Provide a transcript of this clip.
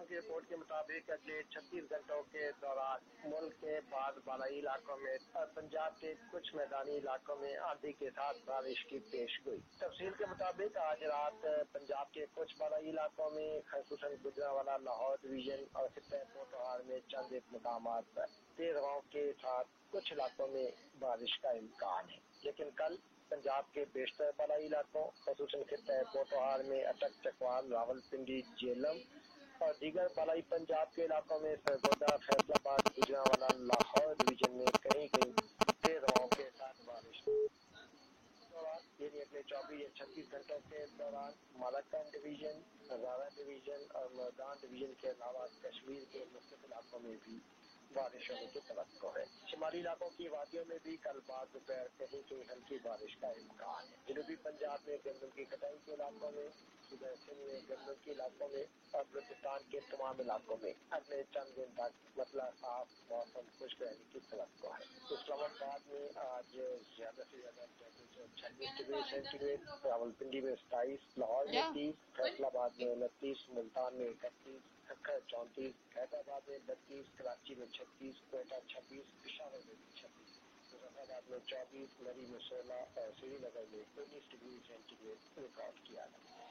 کی رپورٹ کے مطابق اگلے 36 گھنٹوں کے دوران ملک کے بعض بالائی علاقوں میں اور پنجاب کے کچھ میدانی علاقوں میں آندھی کے ساتھ بارش کی پیش گوئی۔ تفصیل کے مطابق آج رات پنجاب کے کچھ بالائی علاقوں میں خصوصاً گجرانوالہ، لاہور ڈویژن اور خطہ پوٹھوہار میں چند ایک مقامات پر تیز ہواؤں کے ساتھ کچھ علاقوں میں بارش کا امکان ہے، لیکن کل پنجاب کے بیشتر بالائی علاقوں خصوصاً خطہ پوٹھوہار میں اٹک، چکوال، راولپنڈی، جہلم اور دیگر بالائی پنجاب کے علاقوں میں سرگودا، فیصل آباد، گجرانوالہ، لاہور ڈویژن میں کہیں کہیں تیز ہواؤں کے ساتھ بارش یعنی اگلے 24 یا 36 گھنٹوں کے دوران مالاکنڈ ڈویژن، ہزارہ ڈویژن اور میدان ڈویژن کے علاوہ کشمیر کے مختلف علاقوں میں بھی بارش ہونے کی توقع ہے۔ شمالی علاقوں کی وادیوں میں بھی کل بعد دوپہر کہیں کہیں ہلکی بارش کا امکان ہے۔ جنوبی پنجاب میں گندم کی کٹائی کے علاقوں میں، صوبہ سندھ میں گندم کے علاقوں میں اور بلوچستان کے تمام علاقوں میں اگلے چند دن تک مطلع صاف موسم خشک رہنے کی توقع ہے۔ اسلام آباد میں آج زیادہ سے زیادہ 36 ڈگری سینٹی گریڈ، راولپنڈی میں 27، لاہور میں 30، فیصل آباد میں 29، ملتان میں 31، کھکھر 34، حیدرآباد میں 32، کراچی میں 36، کوئٹہ 26، پشاور میں 26، مظفر آباد میں 24، مری میں 16 اور سری نگر میں 19 ڈگری سینٹی گریڈ ریکارڈ کیا گیا۔